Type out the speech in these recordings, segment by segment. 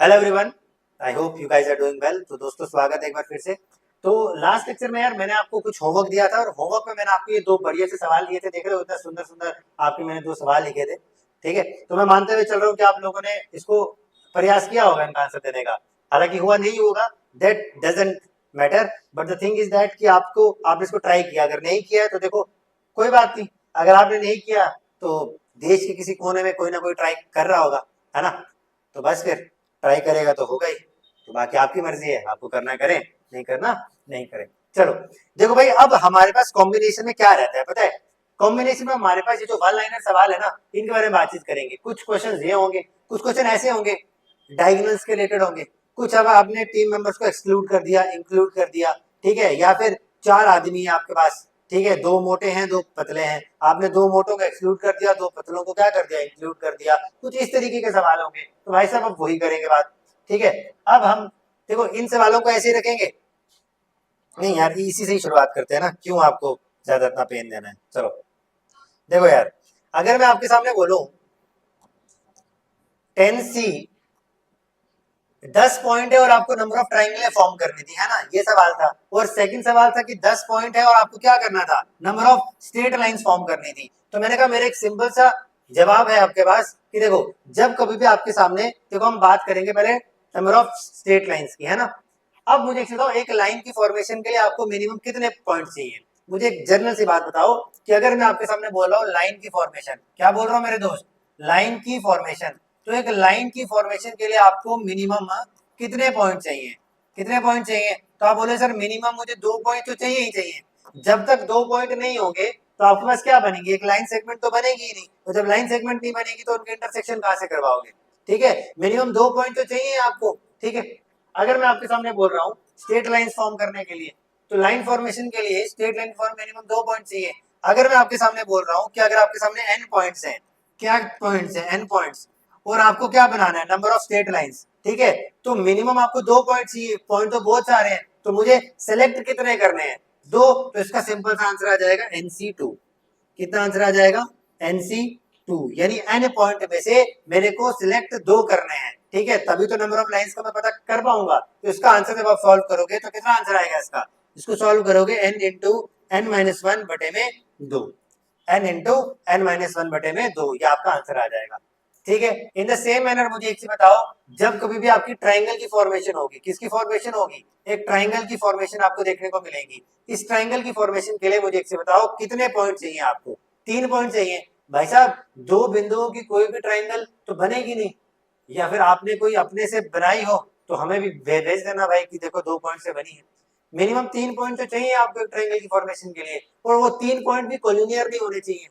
Hello everyone, I hope you guys are doing well. तो दोस्तों स्वागत है एक बार फिर से। तो लास्ट लेक्चर में यार मैंने आपको कुछ होमवर्क दिया था और होमवर्क में मैंने आपको ये दो बढ़िया से सवाल दिए थे। देख रहे हो इतना सुंदर सुंदर आपके मैंने दो सवाल लिखे थे। ठीक है, तो मैं मानते हुए चल रहा हूँ कि आप लोगों ने इसको प्रयास किया होगा इनका आंसर देने का। हालांकि हुआ नहीं होगा, that doesn't matter, but the thing is that कि आपने इसको ट्राई किया। अगर नहीं किया तो देखो कोई बात नहीं, अगर आपने नहीं किया तो देश के किसी कोने में कोई ना कोई ट्राई कर रहा होगा, है ना। तो बस फिर ट्राई करेगा तो होगा ही। तो बाकी आपकी मर्जी है, आपको करना करें, नहीं करना नहीं करें। चलो देखो भाई, अब हमारे पास कॉम्बिनेशन में क्या रहता है पता है। कॉम्बिनेशन में हमारे पास ये जो वन लाइनर सवाल है ना, इनके बारे में बातचीत करेंगे। कुछ क्वेश्चन ये होंगे, कुछ क्वेश्चन ऐसे होंगे डायगोनल्स के रिलेटेड होंगे, कुछ अब आपने टीम मेंबर्स को एक्सक्लूड कर दिया, इंक्लूड कर दिया, ठीक है। या फिर चार आदमी है आपके पास, ठीक है, दो मोटे हैं दो पतले हैं, आपने दो मोटों को एक्सक्लूड कर दिया, दो पतलों को क्या कर दिया, इंक्लूड कर दिया। कुछ इस तरीके के सवाल होंगे। तो भाई साहब अब वही करेंगे बात, ठीक है। अब हम देखो इन सवालों को ऐसे ही रखेंगे। नहीं यार, इसी से ही शुरुआत करते हैं ना, क्यों आपको ज्यादा इतना पेन देना है। चलो देखो यार, अगर मैं आपके सामने बोलूं 10C 10 पॉइंट है और आपको नंबर ऑफ ट्राइंगल फॉर्म करनी थी, है ना, ये सवाल था। और सेकंड सवाल था कि 10 पॉइंट है और आपको क्या करना था, number of straight lines form करनी थी। तो मैंने कहा मेरे एक सिंपल सा जवाब है आपके पास कि देखो जब कभी भी आपके सामने, देखो हम बात करेंगे पहले नंबर ऑफ स्ट्रेट लाइंस की, है ना। अब मुझे बताओ एक लाइन की फॉर्मेशन के लिए आपको मिनिमम कितने पॉइंट चाहिए। मुझे एक जनरल सी बात बताओ कि अगर मैं आपके सामने बोल रहा हूँ लाइन की फॉर्मेशन, क्या बोल रहा हूँ मेरे दोस्त, लाइन की फॉर्मेशन। तो एक लाइन की फॉर्मेशन के लिए आपको मिनिमम कितने पॉइंट चाहिए, कितने पॉइंट चाहिए। तो आप बोले सर मिनिमम मुझे 2 पॉइंट तो चाहिए ही चाहिए। जब तक 2 पॉइंट नहीं होंगे तो आपके पास क्या बनेगी, एक लाइन सेगमेंट तो बनेगी ही नहीं। तो जब लाइन सेगमेंट नहीं बनेगी तो उनके इंटरसेक्शन कहां से करवाओगे। ठीक है, मिनिमम 2 पॉइंट तो चाहिए आपको। ठीक है, अगर मैं आपके सामने बोल रहा हूँ स्ट्रेट लाइन फॉर्म करने के लिए, तो लाइन फॉर्मेशन के लिए straight line form minimum 2 point चाहिए। अगर मैं आपके सामने बोल रहा हूँ कि अगर आपके सामने n पॉइंट्स हैं, क्या पॉइंट्स हैं, n पॉइंट्स, और आपको क्या बनाना है, नंबर ऑफ स्ट्रेट लाइंस, ठीक है, तो मिनिमम आपको 2 पॉइंट चाहिए। पॉइंट तो बहुत सारे हैं, तो मुझे सेलेक्ट कितने करने हैं, 2। तो इसका सिंपल सा आंसर आ जाएगा NC2। कितना आंसर आ जाएगा, NC2। यानी n पॉइंट में से मेरे को सिलेक्ट 2 करने हैं, ठीक है, तभी तो नंबर ऑफ लाइंस का मैं पता कर पाऊंगा। तो इसका आंसर जब आप सॉल्व करोगे तो कितना आंसर आएगा इसका, इसको सॉल्व करोगे n into n minus one बटे में 2, n into n minus one बटे में 2, ये आपका आंसर आ जाएगा। ठीक है, इन द सेम मैनर मुझे एक चीज बताओ, जब कभी भी आपकी ट्राइंगल की फॉर्मेशन होगी, किसकी फॉर्मेशन होगी, एक ट्राइंगल की फॉर्मेशन आपको देखने को मिलेगी। इस ट्राइंगल की फॉर्मेशन के लिए मुझे एक चीज बताओ, कितने पॉइंट चाहिए आपको, 3 पॉइंट चाहिए। भाई साहब 2 बिंदुओं की कोई भी ट्राइंगल तो बनेगी नहीं, या फिर आपने कोई अपने से बनाई हो तो हमें भी भेज देना भाई कि देखो 2 पॉइंट से बनी है। मिनिमम 3 पॉइंट तो चाहिए आपको एक ट्राइंगल की फॉर्मेशन के लिए, और वो 3 पॉइंट भी कोलिनियर नहीं होने चाहिए।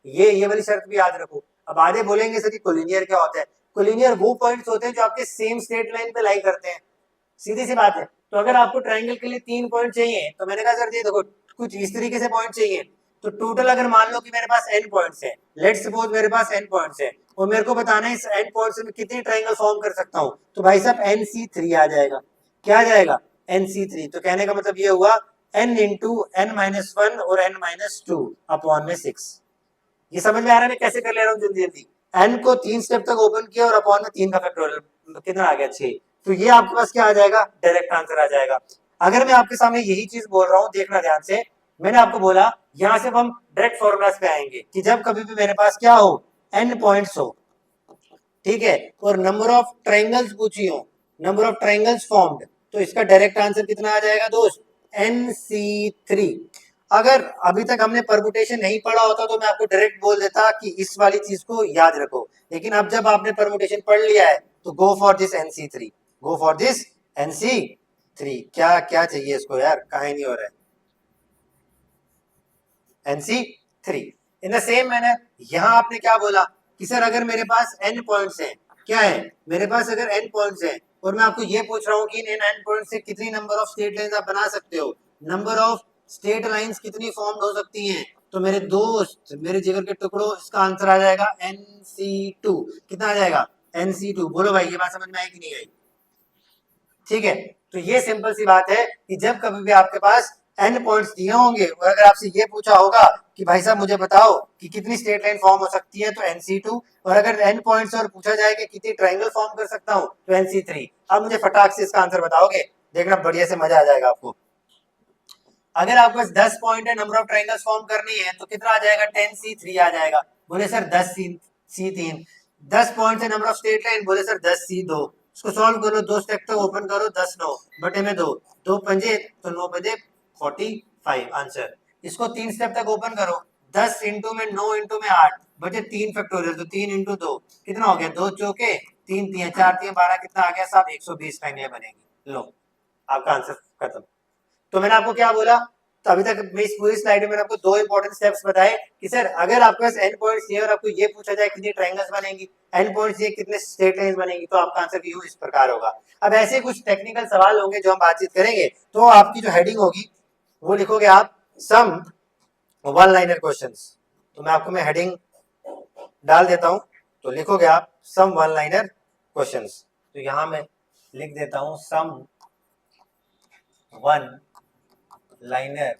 ये वाली शर्त भी याद रखो। अब आधे बोलेंगे सर कोलिनियर क्या होता है, कोलिनियर वो पॉइंट्स होते हैं जो आपके सेम स्ट्रेट लाइन पे लाई करते हैं, सीधी सी बात है। तो अगर आपको ट्राइंगल के लिए 3 पॉइंट चाहिए, तो मैंने कहा सर ये देखो कुछ इस तरीके से पॉइंट चाहिए। तो टोटल अगर मान लो कि मेरे पास n पॉइंट्स है, लेट्स सपोज मेरे पास n पॉइंट्स है, और मेरे को बताना है इस n पॉइंट्स में कितनी ट्राइंगल फॉर्म कर सकता हूँ, तो भाई साहब NC3 आ जाएगा। क्या आ जाएगा, NC3। तो कहने का मतलब ये हुआ n into n minus one और n माइनस टू अपॉन में 6। ये समझ में आ रहा है मैं कैसे कर ले रहा हूँ जल्दी जल्दी। n को 3 स्टेप तक ओपन किया और अपॉन में 3 का फैक्टोरियल कितना आ गया, 6। तो ये आपके पास क्या आ जाएगा, डायरेक्ट आंसर आ जाएगा। अगर मैं आपके सामने यही चीज बोल रहा हूँ, देखना ध्यान से, मैंने आपको बोला यहाँ से हम डायरेक्ट फॉर्मूलाज पे आएंगे कि जब कभी भी मेरे पास क्या हो, n पॉइंट्स हो, ठीक है, और नंबर ऑफ ट्राइंगल्स पूछी हो, नंबर ऑफ ट्राइंगल्स फॉर्म्ड, तो इसका डायरेक्ट आंसर कितना आ जाएगा दोस्त, NC3। अगर अभी तक हमने परमुटेशन नहीं पढ़ा होता तो मैं आपको डायरेक्ट बोल देता कि इस वाली चीज को याद रखो, लेकिन अब जब आपने परमुटेशन पढ़ लिया है तो go for this NC3, go for this NC3। क्या क्या चाहिए इसको यार, कहा नहीं हो रहा है, NC3। In the same manner यहां आपने क्या बोला कि सर अगर मेरे पास n पॉइंट्स हैं, क्या है मेरे पास अगर n पॉइंट्स हैं, और मैं आपको ये पूछ रहा हूँ कि इन n पॉइंट्स से कितनी नंबर ऑफ स्ट्रेट लाइंस आप बना सकते हो, नंबर ऑफ स्ट्रेट लाइंस कितनी फॉर्म हो सकती हैं, तो मेरे दोस्त मेरे जिगर के टुकड़ों इसका आंसर आ जाएगा NC2। कितना आ जाएगा, NC2। बोलो भाई ये बात समझ में आई कि नहीं आई। ठीक है, तो ये सिंपल सी बात है कि जब कभी भी आपके पास n पॉइंट्स दिए होंगे और अगर आपसे ये पूछा होगा कि भाई साहब मुझे बताओ कि कितनी स्ट्रेट लाइन फॉर्म हो सकती है, तो NC2। और अगर n पॉइंट्स और पूछा जाए कि कितनी ट्रायंगल फॉर्म कर सकता हूँ, तो NC3। अब मुझे फटाक से इसका आंसर बताओगे, देखना बढ़िया से मजा आ जाएगा आपको। अगर आपके पास 10 पॉइंट है, नंबर ऑफ ट्रायंगल्स फॉर्म करनी है, तो कितना आ जाएगा, 10C3 आ जाएगा। बोले सर 10C3। 10 पॉइंट है, नंबर ऑफ स्ट्रेट लाइन, बोले सर 10C2। इसको सॉल्व करो, दो स्टेप तक ओपन करो, 10 9 बटे में 2, 2 पंजे तो 9 पंजे 45 आंसर। इसको 3 स्टेप तक ओपन करो, 10 इंटू में 9 इंटू में 8 बचे 3 फैक्टोरियल, तो 3 इंटू 2 कितना हो गया, 2 चौके 3 3 4 3 12 कितना आ गया साहब, 120 ट्रायंगल बनेगी। लो आपका आंसर खत्म। तो मैंने आपको क्या बोला, तो अभी तक मैं इस पूरी स्लाइड में मैंने आपको दो इंपॉर्टेंट स्टेप्स बताए कि सर अगर आपके पास n पॉइंट्स ये और आपको ये पूछा जाए कितनी ट्रायंगल्स बनेंगी, n पॉइंट्स ये कितने स्ट्रेट लाइंस बनेंगी, तो आपका आंसर यूं इस प्रकार होगा। अब ऐसे कुछ टेक्निकल सवाल होंगे जो हम बातचीत करेंगे, तो आपकी जो हेडिंग होगी वो लिखोगे आप सम वन लाइनर क्वेश्चंस। तो मैं हेडिंग डाल देता हूं, तो लिखोगे आप सम वन लाइनर क्वेश्चंस। तो यहां मैं लिख देता हूं सम वन लाइनर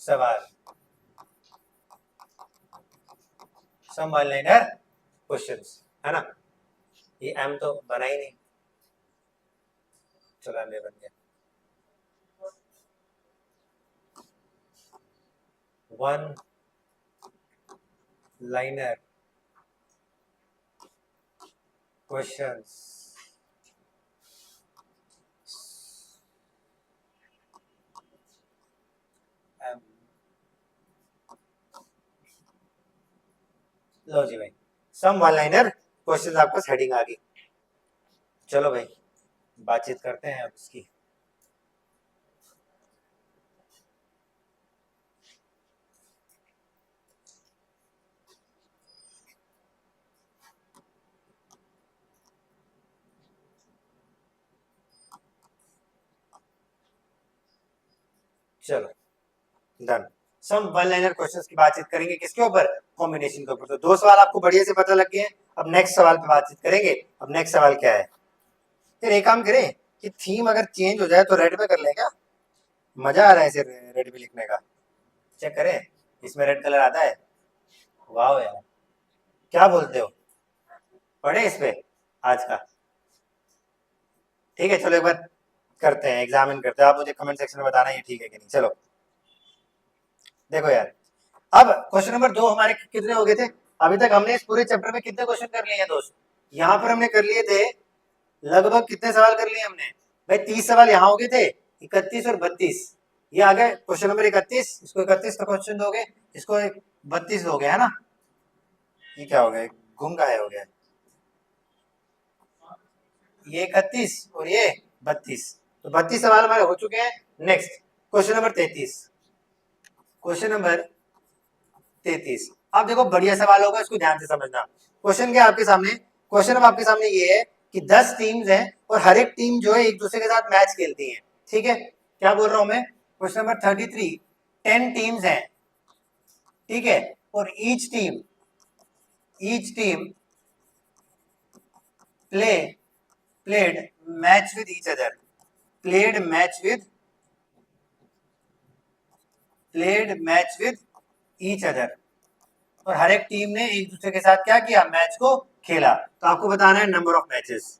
सवाल, सम वन लाइनर क्वेश्चंस, है ना। ये एम तो बना ही नहीं, चलो एम बन गया। One liner questions, M. लो जी भाई, सम वन लाइनर क्वेश्चंस आपको हेडिंग आ गई। चलो भाई बातचीत करते हैं अब इसकी। चलो done. Some one liner questions की बातचीत करेंगे किसके ऊपर, कॉम्बिनेशन के ऊपर। तो दो सवाल आपको बढ़िया से पता लग गए। अब नेक्स्ट सवाल पे बातचीत करेंगे। अब नेक्स्ट सवाल क्या है, फिर एक काम करें कि थीम अगर चेंज हो जाए तो रेड पे कर लें क्या, मजा आ रहा है इसे रेड पे लिखने का। चेक करें, इसमें रेड कलर आता है, वाह यार, क्या बोलते हो, पढ़े इस पे आज का। ठीक है चलो एक बार करते हैं, एग्जामिन करते हैं, आप मुझे कमेंट सेक्शन में बताना ये ठीक है कि नहीं। चलो देखो यार, अब क्वेश्चन नंबर 2 हमारे कितने हो गए थे, अभी तक हमने इस पूरे चैप्टर में कितने क्वेश्चन कर लिए हैं दोस्त, यहाँ पर हमने कर लिए थे लगभग कितने सवाल कर लिए हमने भाई, 30 सवाल यहाँ हो गए थे, 31 और 32 ये आ गए। क्वेश्चन नंबर 31, इसको 31 का क्वेश्चन दोगे, इसको 32 दोगे, है ना। ये क्या हो गया, घूम गायब हो गया, ये 31 और ये 32, तो 32 सवाल हमारे हो चुके हैं। Next question number 33, question number 33। अब देखो बढ़िया सवाल होगा, इसको ध्यान से समझना। क्वेश्चन क्या आपके सामने, क्वेश्चन अब आपके सामने ये है कि 10 टीम्स हैं और हर एक टीम जो है एक दूसरे के साथ मैच खेलती है, ठीक है। क्या बोल रहा हूं मैं, क्वेश्चन नंबर 33, 10 टीम्स हैं, ठीक है, और each team played match with each other, played match with each other, और हर एक टीम ने एक दूसरे के साथ क्या किया, मैच को खेला। तो आपको बताना है नंबर ऑफ मैचेस,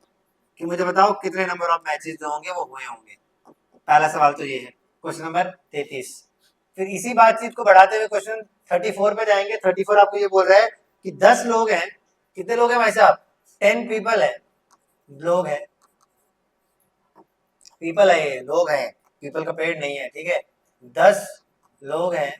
कि मुझे बताओ कितने नंबर ऑफ मैचेस जो होंगे वो हुए होंगे। पहला सवाल तो ये है क्वेश्चन नंबर 33। फिर इसी बातचीत को बढ़ाते हुए क्वेश्चन 34 पे जाएंगे। 34 आपको ये बोल रहा है कि 10 लोग हैं, कितने लोग हैं भाई साहब, 10 पीपल है, लोग हैं, पीपल है, ये लोग हैं, पीपल का पेड़ नहीं है, ठीक है। 10 लोग हैं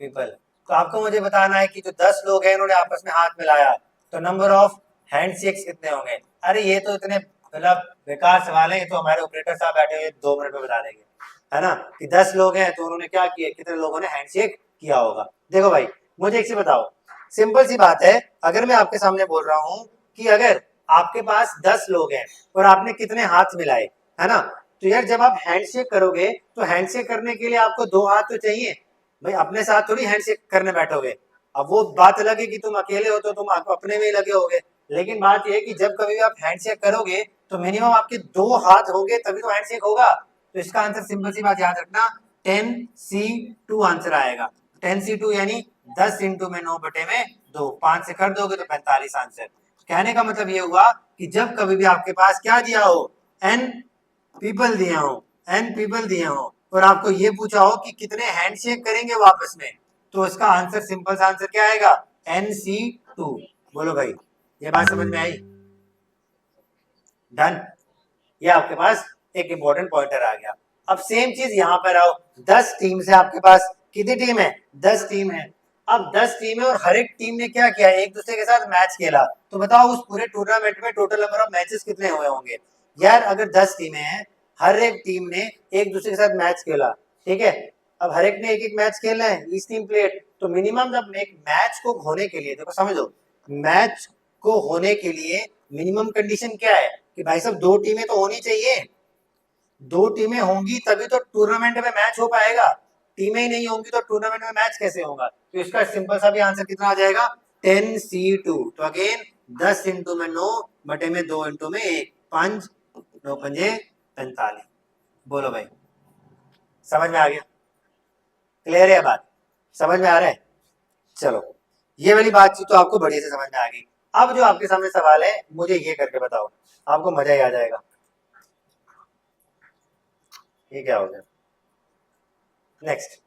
पीपल, तो आपको मुझे बताना है कि जो 10 लोग हैं उन्होंने आपस में हाथ मिलाया, तो नंबर ऑफ हैंडशेक्स कितने होंगे। अरे ये तो इतने मतलब बेकार सवाल है, ये तो हमारे ऑपरेटर साहब बैठे हुए 2 मिनट में बता देंगे, है ना, कि 10 लोग हैं तो उन्होंने क्या किया, कितने लोगों ने हैंडशेक किया होगा। देखो भाई मुझे एक चीज बताओ, सिंपल सी बात है, अगर मैं आपके सामने बोल रहा हूं कि अगर आपके पास 10 लोग हैं और आपने कितने हाथ मिलाए, है ना, तो यार जब आप हैंडशेक करोगे तो हैंडशेक करने के लिए आपको 2 हाथ तो चाहिए भाई, अपने साथ थोड़ी हैंडशेक करने बैठोगे। अब वो बात अलग है कि तुम अकेले हो तो तुम अपने में ही लगे होगे, लेकिन बात यह है कि जब कभी भी आप हैंडशेक करोगे तो मिनिमम आपके 2 हाथ होंगे तभी तो हैंडशेक होगा। तो इसका आंसर सिंपल सी बात याद रखना 10C2 आंसर आएगा। 10C2 यानी 10 इंटू में 9 बटे में 2, 5 से कर दोगे तो 45 आंसर। कहने का मतलब ये हुआ कि जब कभी भी आपके पास क्या दिया हो, n पीपल दिए हो, n पीपल दिए हो और आपको ये पूछा हो कि कितने हैंडशेक करेंगे वो आपस में, तो इसका आंसर सिंपल सा आंसर क्या आएगा, NC2। बोलो भाई, ये बात समझ में आई? डन। ये आपके पास एक इंपॉर्टेंट पॉइंटर आ गया। अब सेम चीज यहां पर आओ, 10 टीम से आपके पास कितनी टीम है, 10 टीम है। अब 10 टीम है और हर एक टीम ने क्या किया, एक दूसरे के साथ मैच खेला। तो बताओ उस पूरे टूर्नामेंट में टोटल नंबर ऑफ मैचेस कितने हुए होंगे? यार अगर 10 टीमें हैं, हर एक टीम ने एक दूसरे के साथ मैच खेला, ठीक है। अब हर एक ने एक एक मैच खेलना है, ईच टीम प्लेट। तो मिनिमम जब एक मैच को होने के लिए, देखो समझो, मैच को होने के लिए मिनिमम कंडीशन क्या है कि भाई साहब 2 टीमें तो होनी चाहिए। 2 टीमें होंगी तभी तो टूर्नामेंट में मैच हो पाएगा। टीमें ही नहीं होंगी तो टूर्नामेंट में मैच कैसे होगा? तो इसका सिंपल सा भी आंसर कितना आ जाएगा, 10C2। तो अगेन 10 इंटू में 9 बटे में 2 इंटू में 1, 5 9 पंजे 45। बोलो भाई, समझ में आ गया? क्लियर है बात? समझ में आ रहा है? चलो, ये वाली बातचीत तो आपको बढ़िया से समझ में आ गई। अब जो आपके सामने सवाल है, मुझे ये करके बताओ, आपको मजा ही आ जाएगा। ये क्या हो गया? नेक्स्ट,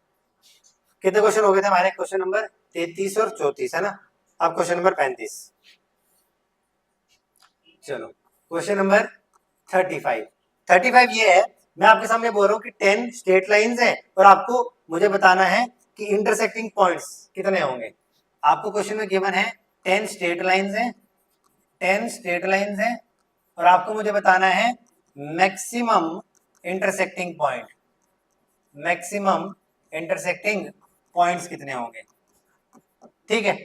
कितने क्वेश्चन हो गए थे हमारे? क्वेश्चन नंबर 33 और 34 है ना। अब क्वेश्चन नंबर 35। चलो, क्वेश्चन नंबर 35। 35 ये है, मैं आपके सामने बोल रहा हूँ कि 10 स्ट्रेट लाइंस हैं और आपको मुझे बताना है कि इंटरसेक्टिंग पॉइंट्स कितने होंगे। आपको क्वेश्चन में गिवन है 10 स्ट्रेट लाइंस हैं, 10 स्ट्रेट लाइंस हैं और आपको मुझे बताना है maximum intersecting point, maximum intersecting points कितने होंगे। ठीक है।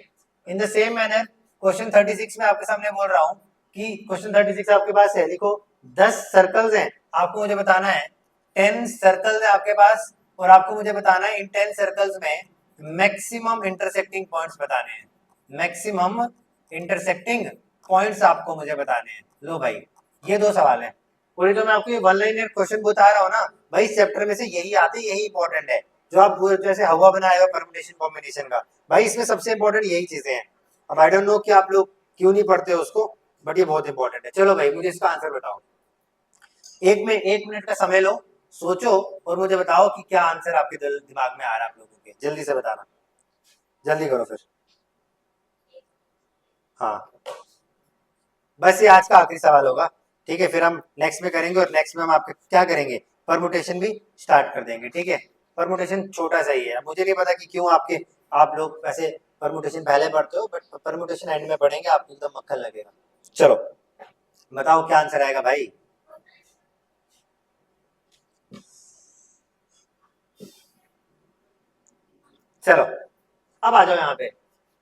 In the same manner question 36 में आपके सामने बोल रहा हूं कि क्वेश्चन 36 आपके पास है, लिखो 10 सर्कल्स हैं, आपको मुझे बताना है 10 सर्कल्स है आपके पास और आपको मुझे बताना है इन 10 सर्कल्स में मैक्सिमम इंटरसेक्टिंग पॉइंट्स बताने हैं, मैक्सिमम इंटरसेक्टिंग पॉइंट्स आपको मुझे बताने हैं। लो भाई, ये 2 सवाल है। पूरी तो मैं आपको ये वन लाइनर क्वेश्चन बता रहा हूँ ना भाई, इस चैप्टर में से यही आते, यही इंपॉर्टेंट है। जो आप जैसे हवा बनाया हुआ परमुटेशन कॉम्बिनेशन का, भाई इसमें सबसे इंपॉर्टेंट यही चीजें हैं। अब आई डोंट नो कि आप लोग क्यों नहीं पढ़ते हो उसको, बट ये बहुत इंपॉर्टेंट है। चलो भाई, मुझे इसका आंसर बताओ। 1 मिनट का समय लो, सोचो और मुझे बताओ कि क्या आंसर आपके दिमाग में आ रहा है आप लोगों के। जल्दी से बताना, जल्दी करो फिर। हाँ, बस ये आज का आखिरी सवाल होगा, ठीक है। फिर हम नेक्स्ट में करेंगे और नेक्स्ट में हम आपके क्या करेंगे, परमुटेशन भी स्टार्ट कर देंगे, ठीक है। परमुटेशन छोटा सा ही है, मुझे नहीं पता कि क्यों आप लोग वैसे परमुटेशन पहले पढ़ते हो, बट परमुटेशन एंड में पढ़ेंगे, आपको एकदम मक्खन लगेगा। चलो बताओ क्या आंसर आएगा भाई। चलो अब आ जाओ यहाँ पे,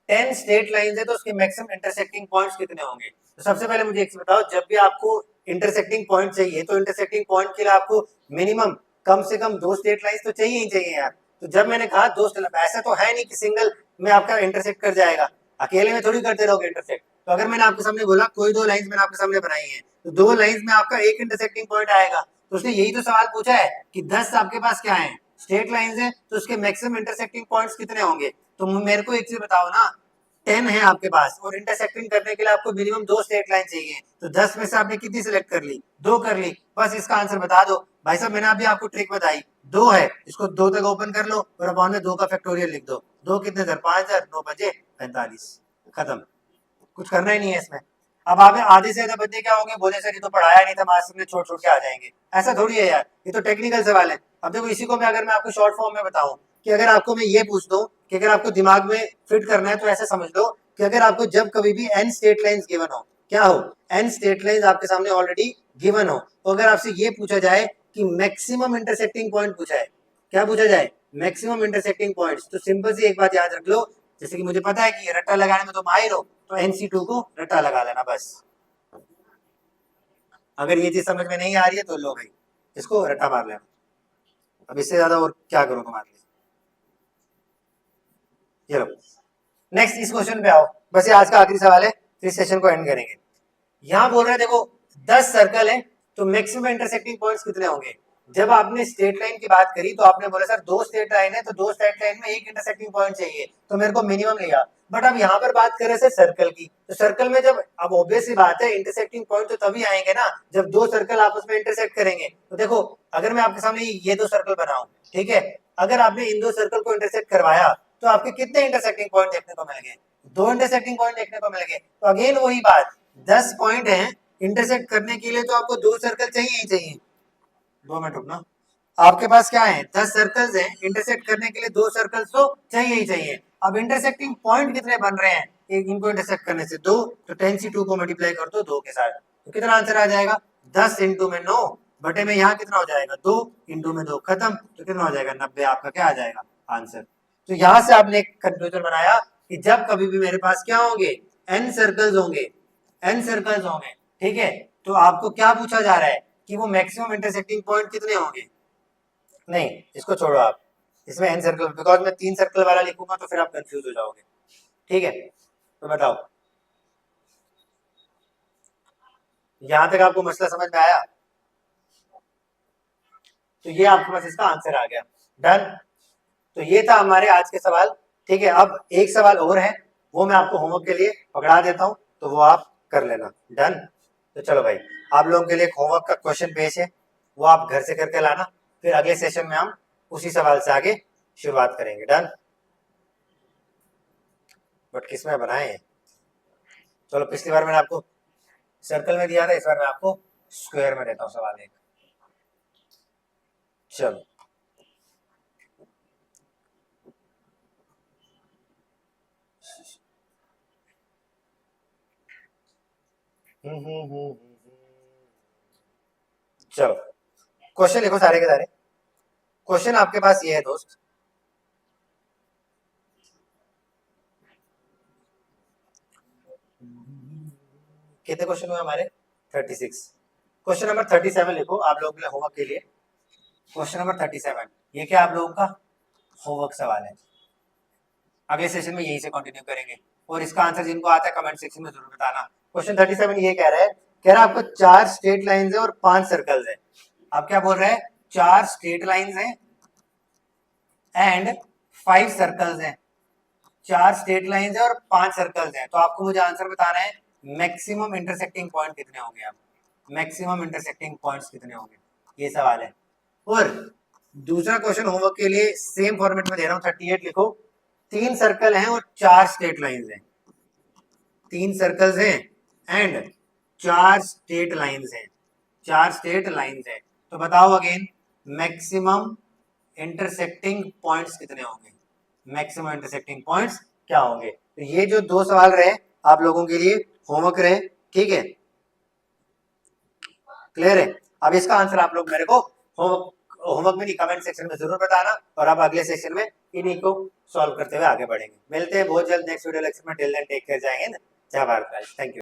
10 स्ट्रेट लाइंस है तो उसके मैक्सिमम इंटरसेक्टिंग पॉइंट्स कितने होंगे। तो सबसे पहले मुझे एक बताओ, जब भी आपको इंटरसेक्टिंग पॉइंट चाहिए तो इंटरसेक्टिंग पॉइंट के लिए आपको मिनिमम कम से कम 2 स्ट्रेट लाइंस तो चाहिए ही चाहिए यार। तो जब मैंने कहा 2, ऐसा तो है नहीं कि सिंगल में आपका इंटरसेक्ट कर जाएगा, अकेले में थोड़ी करते रहोगे इंटरसेक्ट। तो अगर मैंने आपके सामने बोला कोई 2 लाइंस मैंने आपके सामने बनाई है, तो 2 लाइंस में आपका एक इंटरसेक्टिंग पॉइंट आएगा। तो उसने यही तो सवाल पूछा है कि 10 आपके पास क्या है, स्ट्रेट लाइंस है, तो उसके मैक्सिमम इंटरसेक्टिंग पॉइंट्स कितने होंगे। तो मेरे को एक चीज बताओ ना, 10 है आपके पास और इंटरसेक्टिंग करने के लिए आपको मिनिमम 2 स्ट्रेट लाइन चाहिए, तो 10 में से आपने कितनी सिलेक्ट कर ली, 2 कर ली, बस इसका आंसर बता दो। भाई साहब मैंने अभी आपको ट्रिक बताई, 2 है, इसको 2 तक ओपन कर लो और अपॉन में 2 का फैक्टोरियल लिख दो। 2 कितने सर, 5000, 9 पंजे 45, खत्म, कुछ करना ही नहीं है इसमें। अब आप आधे से ज्यादा बच्चे क्या होंगे, बोले सर ये तो पढ़ाया नहीं था, मास्टर ने छोड़ छोड़ के आ जाएंगे। ऐसा थोड़ी है यार, ये तो टेक्निकल सवाल है। अब देखो इसी को मैं अगर मैं आपको शॉर्ट फॉर्म में बताऊं कि अगर आपको मैं ये पूछ दूं कि अगर आपको दिमाग में फिट करना है तो ऐसे समझ लो कि अगर आपको जब कभी भी n स्टेट लाइंस गिवन हो, क्या हो, n स्टेट लाइंस आपके सामने ऑलरेडी गिवन हो, तो अगर आपसे ये पूछा जाए कि मैक्सिमम इंटरसेक्टिंग पॉइंट पूछा है, क्या पूछा जाए, मैक्सिमम इंटरसेक्टिंग पॉइंट्स, तो सिंपल सी एक बात याद रख लो, जैसे कि मुझे पता है कि रट्टा लगाने में तो माहिर हो, तो NC2 को रट्टा लगा लेना बस। अगर ये चीज समझ में नहीं आ रही है तो लो भाई, इसको रट्टा मार लेना। अब इससे ज्यादा और क्या करूं तुम्हारे लिए। चलो नेक्स्ट, इस क्वेश्चन पे आओ, बस ये आज का आखिरी सवाल है, फिर सेशन को एंड करेंगे। यहां बोल रहे हैं देखो 10 सर्कल है तो मैक्सिमम इंटरसेक्टिंग पॉइंट्स कितने होंगे। जब आपने स्ट्रेट लाइन की बात करी तो आपने बोला सर दो स्ट्रेट लाइन है तो दो स्ट्रेट लाइन में एक इंटरसेक्टिंग पॉइंट चाहिए, तो मेरे को मिनिमम लिया। बट अब यहाँ पर बात करें सर सर्कल की, तो सर्कल में जब अब ऑब्वियस सी बात है इंटरसेक्टिंग पॉइंट तो तभी आएंगे ना जब दो सर्कल आपस में इंटरसेक्ट करेंगे। तो देखो अगर मैं आपके सामने ये दो सर्कल बनाऊं, ठीक है, अगर आपने इन दो सर्कल को इंटरसेक्ट करवाया तो आपके कितने इंटरसेक्टिंग पॉइंट देखने को मिल गए? दो इंटरसेक्टिंग पॉइंट देखने को मिल गए। तो अगेन वही बात, 10 पॉइंट है इंटरसेक्ट करने के लिए तो आपको दो सर्कल चाहिए ही चाहिए। 2 मिनट रुकना, आपके पास क्या है 10 सर्कल्स हैं, इंटरसेक्ट करने के लिए दो सर्कल्स तो चाहिए ही चाहिए। अब इंटरसेक्टिंग पॉइंट कितने बन रहे हैं एक इनको इंटरसेक्ट करने से? दो, तो 10 से 2 को मल्टीप्लाई कर दो 2 के साथ, तो कितना आंसर आ जाएगा? 10 इंटू में 9 बटे में यहाँ कितना हो जाएगा 2 इंटू में 2 खत्म, तो कितना हो जाएगा 90 आपका क्या आ जाएगा आंसर। तो यहाँ से आपने एक कंक्लूजन बनाया कि जब कभी भी मेरे पास क्या होंगे n सर्कल्स होंगे, n सर्कल्स होंगे, ठीक है, तो आपको क्या पूछा जा रहा है कि वो मैक्सिमम इंटरसेक्टिंग पॉइंट कितने होंगे। नहीं इसको छोड़ो आप, इसमें एन सर्कल, बिकॉज मैं 3 सर्कल वाला लिखूंगा तो फिर आप कंफ्यूज हो जाओगे, ठीक है। तो बताओ यहां तक आपको मसला समझ में आया? तो ये आपके पास इसका आंसर आ गया, डन। तो ये था हमारे आज के सवाल, ठीक है। अब एक सवाल और है वो मैं आपको होमवर्क के लिए पकड़ा देता हूं, तो वो आप कर लेना, डन। तो चलो भाई आप लोगों के लिए होमवर्क का क्वेश्चन पेश है, वो आप घर से करके लाना, फिर अगले सेशन में हम उसी सवाल से आगे शुरुआत करेंगे, डन। बट किस में बनाए हैं? चलो पिछली बार मैंने आपको सर्कल में दिया था, इस बार मैं आपको स्क्वायर में देता हूँ सवाल एक। चलो चलो क्वेश्चन लिखो सारे के सारे। क्वेश्चन आपके पास ये है दोस्त, कितने क्वेश्चन हुए हमारे? 36। क्वेश्चन नंबर 37 लिखो आप लोगों के लिए होमवर्क के लिए। क्वेश्चन नंबर 37 ये क्या आप लोगों का होमवर्क सवाल है, अगले सेशन में यही से कंटिन्यू करेंगे, और इसका आंसर जिनको आता है कमेंट सेक्शन में जरूर बताना। क्वेश्चन 37 ये कह रहा है, कह रहा है आपको 4 स्ट्रेट लाइंस है और 5 सर्कल्स है। आप क्या बोल रहे हैं? 4 स्ट्रेट लाइंस हैं एंड 5 सर्कल्स हैं, 4 स्ट्रेट लाइंस है और 5 सर्कल्स हैं। तो आपको मुझे आंसर बताना है मैक्सिमम इंटरसेक्टिंग पॉइंट कितने होंगे, आप मैक्सिमम इंटरसेक्टिंग पॉइंट्स कितने होंगे, ये सवाल है। और दूसरा क्वेश्चन होमवर्क के लिए सेम फॉर्मेट में दे रहा हूं, 38 लिखो। 3 सर्कल हैं और 4 स्ट्रेट लाइंस हैं, 3 सर्कल्स हैं एंड 4 स्ट्रेट लाइंस हैं, 4 स्ट्रेट लाइंस हैं। तो बताओ अगेन मैक्सिमम इंटरसेक्टिंग पॉइंट्स कितने होंगे, मैक्सिमम इंटरसेक्टिंग पॉइंट्स क्या होंगे। तो ये जो दो सवाल रहे आप लोगों के लिए होमवर्क रहे, ठीक है, क्लियर है। अब इसका आंसर आप लोग मेरे को होमवर्क में नहीं कमेंट सेक्शन में जरूर बताना, और अब अगले सेशन में इन्हीं को सॉल्व करते हुए आगे बढ़ेंगे। मिलते हैं बहुत जल्द नेक्स्ट वीडियो लेक्चर में, टिल देन टेक केयर, जय हिंद, जय भारत, थैंक यू।